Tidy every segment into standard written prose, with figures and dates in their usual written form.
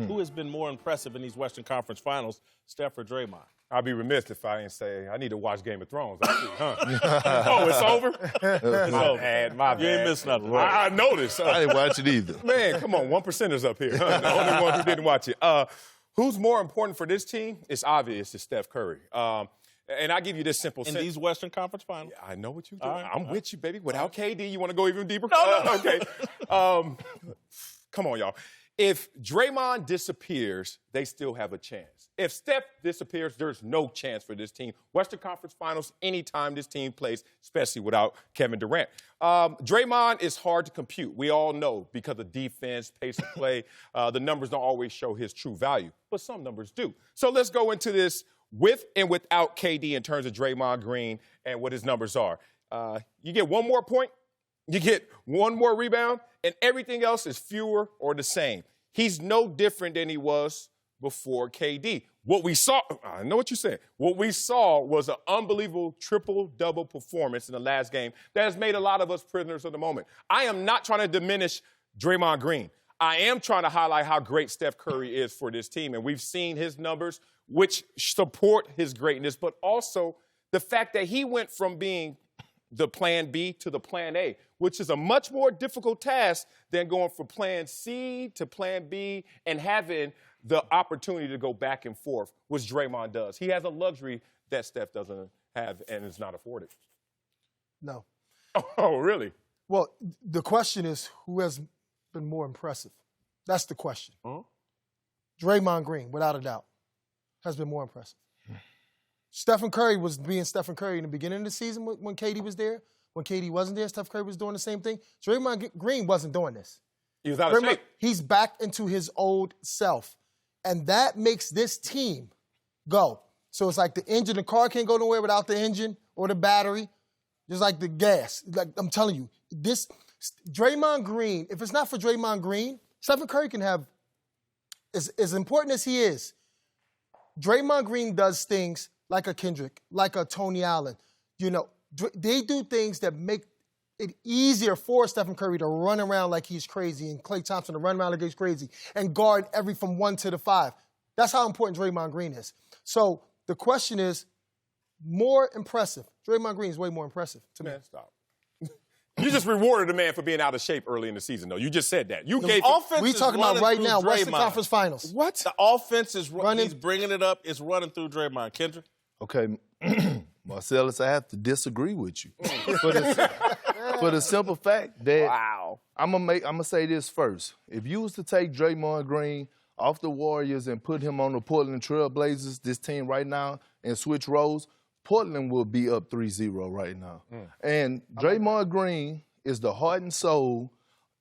Who has been more impressive in these Western Conference Finals, Steph or Draymond? I'd be remiss if I didn't say I need to watch Game of Thrones. Oh, it's over? It's over. My bad. You ain't missed nothing. I noticed. I didn't watch it either. Man, come on, 1%ers up here. The only one who didn't watch it. Who's more important for this team? It's obvious. It's Steph Curry. And I give you this simple these Western Conference Finals? Yeah, I know what you're doing. Right, I'm with you, baby. Without KD, you want to go even deeper? No. Okay. Come on, y'all. If Draymond disappears, they still have a chance. If Steph disappears, there's no chance for this team. Western Conference Finals, anytime this team plays, especially without Kevin Durant. Draymond is hard to compute. We all know because of defense, pace of play, the numbers don't always show his true value, but some numbers do. So let's go into this with and without KD in terms of Draymond Green and what his numbers are. You get one more point, you get one more rebound, and everything else is fewer or the same. He's no different than he was before KD. What we saw, I know what you said. What we saw was an unbelievable triple-double performance in the last game that has made a lot of us prisoners of the moment. I am not trying to diminish Draymond Green. I am trying to highlight how great Steph Curry is for this team, and we've seen his numbers, which support his greatness, but also the fact that he went from being the plan B to the plan A, which is a much more difficult task than going from plan C to plan B and having the opportunity to go back and forth, which Draymond does. He has a luxury that Steph doesn't have and is not afforded. No. Oh, really? Well, the question is who has been more impressive? That's the question. Huh? Draymond Green, without a doubt, has been more impressive. Stephen Curry was being Stephen Curry in the beginning of the season when KD was there. When KD wasn't there, Steph Curry was doing the same thing. Draymond Green wasn't doing this. He was out of shape. He's back into his old self. And that makes this team go. So it's like the car can't go nowhere without the engine or the battery. Just like the gas. Like I'm telling you, this Draymond Green, if it's not for Draymond Green, Stephen Curry can have, as important as he is, Draymond Green does things like a Kendrick, like a Tony Allen. You know, they do things that make it easier for Stephen Curry to run around like he's crazy and Klay Thompson to run around like he's crazy and guard from 1 to the 5. That's how important Draymond Green is. So the question is, more impressive. Draymond Green is way more impressive to me. Man, stop. You just rewarded a man for being out of shape early in the season, though. You just said that. You gave offense. We talking about right now, Western Draymond. Conference Finals. What? The offense is running. He's bringing it up. It's running through Draymond. Kendrick? Okay, Marcellus, I have to disagree with you. For the simple fact that I'm gonna say this first. If you was to take Draymond Green off the Warriors and put him on the Portland Trail Blazers, this team right now, and switch roles, Portland will be up 3-0 right now. And Draymond Green is the heart and soul,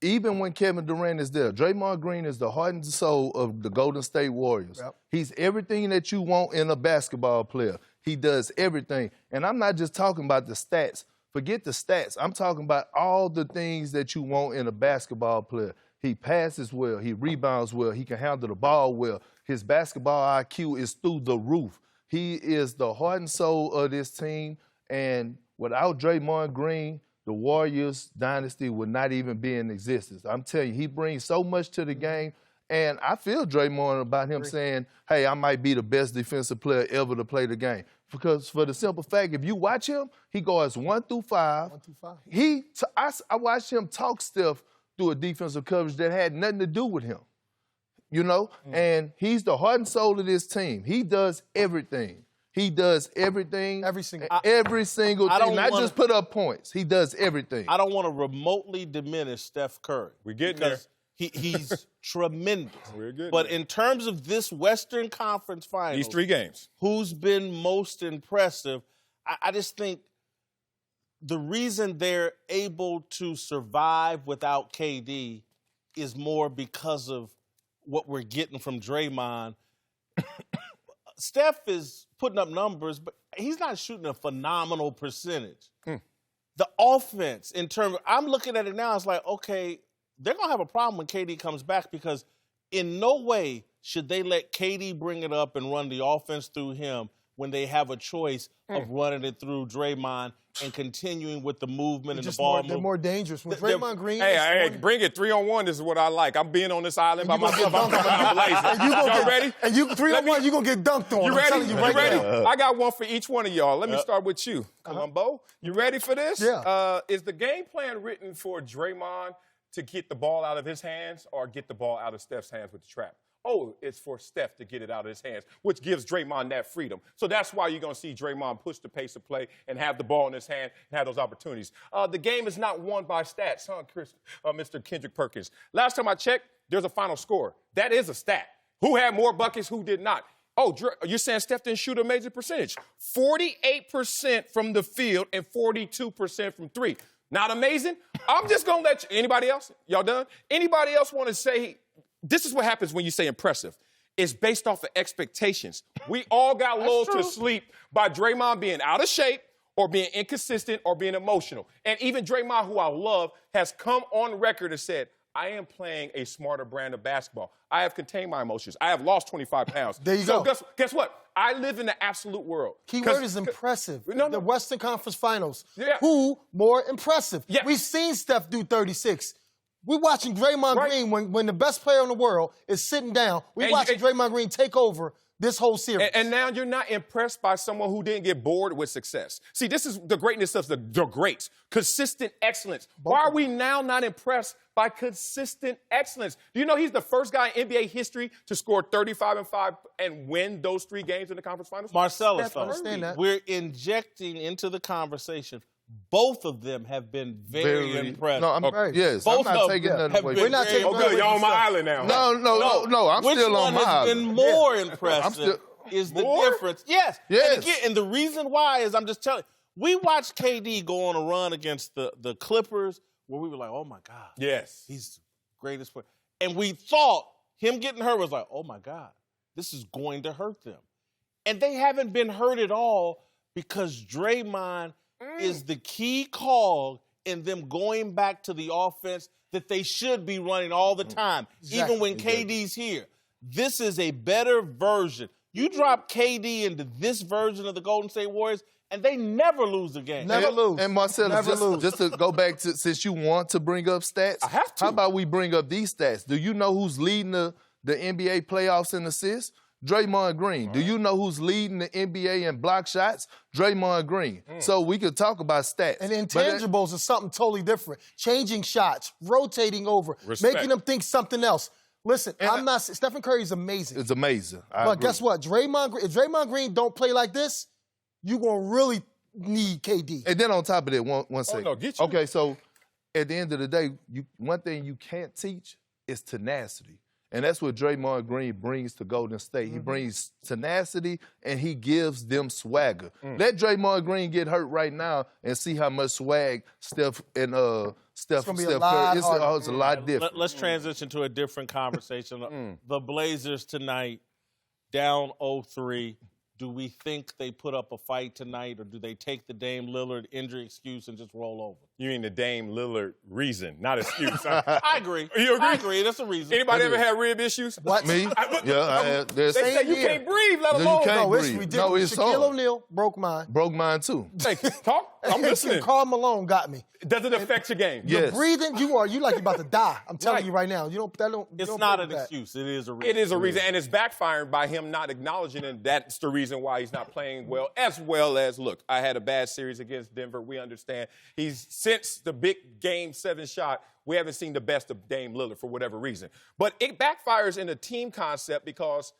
even when Kevin Durant is there. Draymond Green is the heart and soul of the Golden State Warriors. Yep. He's everything that you want in a basketball player. He does everything. And I'm not just talking about the stats. Forget the stats. I'm talking about all the things that you want in a basketball player. He passes well. He rebounds well. He can handle the ball well. His basketball IQ is through the roof. He is the heart and soul of this team. And without Draymond Green, the Warriors dynasty would not even be in existence. I'm telling you, he brings so much to the game. And I feel Draymond about him saying, hey, I might be the best defensive player ever to play the game. Because for the simple fact, if you watch him, he guards 1 through 5. 1 through 5. I watched him talk Steph through a defensive coverage that had nothing to do with him. You know? And he's the heart and soul of this team. He does everything. He does everything. Every single thing. Not just put up points. He does everything. I don't want to remotely diminish Steph Curry. We're getting there. He's tremendous. We're good. But in terms of this Western Conference Finals, these 3 games, who's been most impressive, I just think the reason they're able to survive without KD is more because of what we're getting from Draymond. Steph is putting up numbers, but he's not shooting a phenomenal percentage. The offense, I'm looking at it now, it's like, okay, they're going to have a problem when KD comes back because in no way should they let KD bring it up and run the offense through him when they have a choice of running it through Draymond and continuing with the movement and the ball movement. They're more dangerous. When Draymond Green Hey, bring it 3-on-1. This is what I like. I'm being on this island by myself. I'm coming out blazing. Y'all ready? And you 3-on-1, you're going to get dunked on. You ready? You ready? I got one for each one of y'all. Let me start with you, Columbo. You ready for this? Yeah. Is the game plan written for Draymond to get the ball out of his hands or get the ball out of Steph's hands with the trap? Oh, it's for Steph to get it out of his hands, which gives Draymond that freedom. So that's why you're going to see Draymond push the pace of play and have the ball in his hand and have those opportunities. The game is not won by stats, huh, Mr. Kendrick Perkins? Last time I checked, there's a final score. That is a stat. Who had more buckets, who did not? Oh, you're saying Steph didn't shoot a major percentage. 48% from the field and 42% from three. Not amazing? I'm just going to let you. Anybody else? Y'all done? Anybody else want to say, this is what happens when you say impressive. It's based off of expectations. We all got lulled to sleep by Draymond being out of shape or being inconsistent or being emotional. And even Draymond, who I love, has come on record and said, I am playing a smarter brand of basketball. I have contained my emotions. I have lost 25 pounds. There you go. Guess what? I live in the absolute world. Keyword is impressive. No. The Western Conference Finals. Yeah. Who more impressive? Yeah. We've seen Steph do 36. We're watching Draymond Green when the best player in the world is sitting down. We're watching Draymond Green take over this whole series. And now you're not impressed by someone who didn't get bored with success. See, this is the greatness of the greats. Consistent excellence. Why are we now not impressed by consistent excellence? Do you know he's the first guy in NBA history to score 35-5 and win those 3 games in the conference finals? Marcellus, understand that. we're injecting into the conversation. Both of them have been very impressive. No, I'm Both not taking nothing away. We're not taking Oh, good. Y'all on my island now. No. I'm Which still on one my has island. been more impressive is the difference. Yes. Yes. And the reason why is I'm just telling you, we watched KD go on a run against the Clippers where we were like, oh, my God. Yes. He's the greatest player. And we thought him getting hurt was like, oh, my God, this is going to hurt them. And they haven't been hurt at all because Draymond is the key cog in them going back to the offense that they should be running all the time, even when KD's here. This is a better version. You drop KD into this version of the Golden State Warriors, and they never lose a game. Never lose. And Marcellus, just to go back to, since you want to bring up stats, I have to. How about we bring up these stats? Do you know who's leading the NBA playoffs in assists? Draymond Green. Do you know who's leading the NBA in block shots? Draymond Green. So we could talk about stats. And intangibles is something totally different. Changing shots, rotating over, making them think something else. Listen, Stephen Curry is amazing. It's amazing. But guess what? If Draymond Green don't play like this, you're going to really need KD. And then on top of that, one second. no, get you. Okay, so at the end of the day, one thing you can't teach is tenacity. And that's what Draymond Green brings to Golden State. He brings tenacity, and he gives them swagger. Let Draymond Green get hurt right now and see how much swag Steph Curry. It's a lot different. Let's transition to a different conversation. The Blazers tonight, down 0-3. Do we think they put up a fight tonight, or do they take the Dame Lillard injury excuse and just roll over? You mean the Dame Lillard reason, not excuse. I agree. You agree? I agree. That's a reason. Anybody ever had rib issues? What? Me? Yeah, They say you can't breathe, let alone. You can't No, it's breathe. ridiculous. No, it's Shaquille hard. O'Neal broke mine. Broke mine, too. Hey, talk. I'm listening. Karl Malone got me. Does it affect your game? Yes. Breathing, you like you're about to die. I'm telling you right now. It's not an excuse. It is a reason. It is a reason, and it's backfiring by him not acknowledging it. That's the reason why he's not playing well as, look, I had a bad series against Denver. We understand. Since the big Game 7 shot, we haven't seen the best of Dame Lillard for whatever reason. But it backfires in a team concept because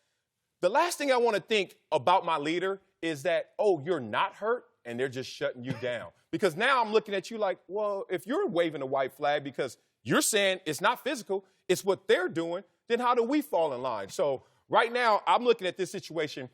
the last thing I want to think about my leader is that, oh, you're not hurt, and they're just shutting you down. Because now I'm looking at you like, well, if you're waving a white flag because you're saying it's not physical, it's what they're doing, then how do we fall in line? So right now I'm looking at this situation,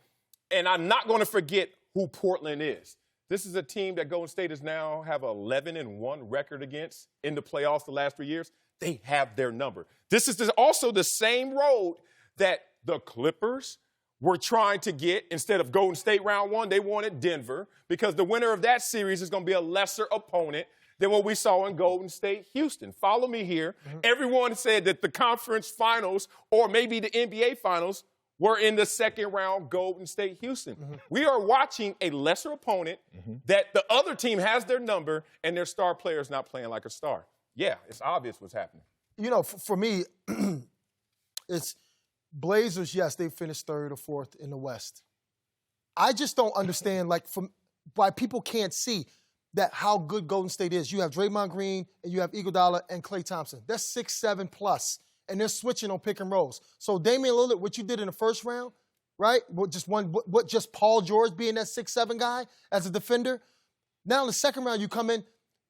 and I'm not going to forget who Portland is. This is a team that Golden State has now have 11-1 record against in the playoffs the last 3 years. They have their number. This is also the same road that the Clippers were trying to get. Instead of Golden State round 1, they wanted Denver because the winner of that series is going to be a lesser opponent than what we saw in Golden State, Houston. Follow me here. Everyone said that the conference finals or maybe the NBA finals were in the second round, Golden State, Houston. We are watching a lesser opponent that the other team has their number and their star player is not playing like a star. Yeah, it's obvious what's happening. You know, for me, it's Blazers, yes, they finished third or fourth in the West. I just don't understand, why people can't see that how good Golden State is. You have Draymond Green and you have Iguodala and Klay Thompson. They're 6'7" plus, and they're switching on pick and rolls. So Damian Lillard, what you did in the first round, right? Just Paul George being that 6'7" guy as a defender. Now in the second round, you come in,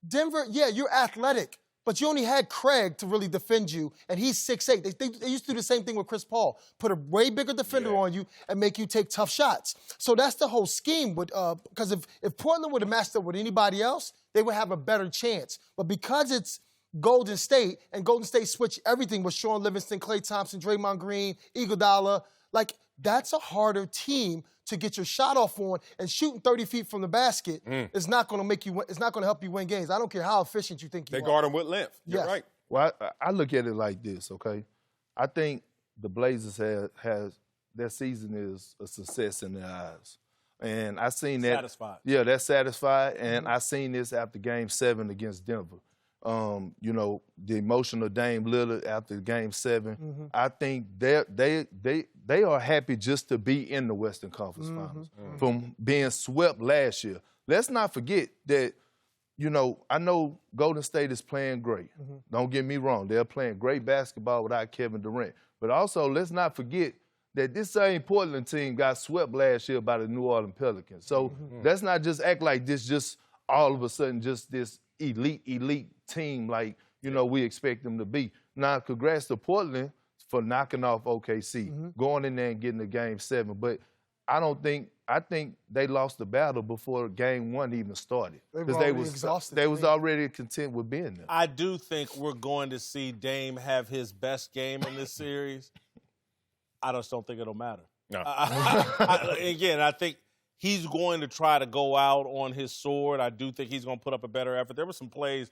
Denver, yeah, you're athletic, but you only had Craig to really defend you, and he's 6'8". They used to do the same thing with Chris Paul. Put a way bigger defender on you and make you take tough shots. So that's the whole scheme. Because if Portland would have matched up with anybody else, they would have a better chance. But because it's Golden State, and Golden State switched everything with Sean Livingston, Klay Thompson, Draymond Green, Iguodala, that's a harder team to get your shot off on, and shooting 30 feet from the basket is not going to make you win. It's not going to help you win games. I don't care how efficient you think you are. They guard them with length. You're right. Well, I look at it like this, okay? I think the Blazers has their season is a success in their eyes. And I seen that. Satisfied. Yeah, they're satisfied. And I seen this after Game 7 against Denver. The emotional Dame Lillard after Game 7. I think they are happy just to be in the Western Conference Finals from being swept last year. Let's not forget that, I know Golden State is playing great. Don't get me wrong. They're playing great basketball without Kevin Durant. But also, let's not forget that this same Portland team got swept last year by the New Orleans Pelicans. So let's not just act like this just all of a sudden just this elite team like, we expect them to be. Now, congrats to Portland for knocking off OKC, going in there and getting to Game 7. But I think they lost the battle before Game 1 even started. Because they was already content with being there. I do think we're going to see Dame have his best game in this series. I just don't think it'll matter. No. I think he's going to try to go out on his sword. I do think he's going to put up a better effort. There were some plays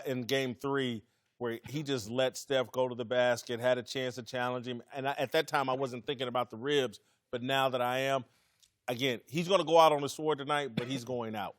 in Game 3 where he just let Steph go to the basket, had a chance to challenge him. And at that time, I wasn't thinking about the ribs. But now that I am, again, he's going to go out on the sword tonight, but he's going out.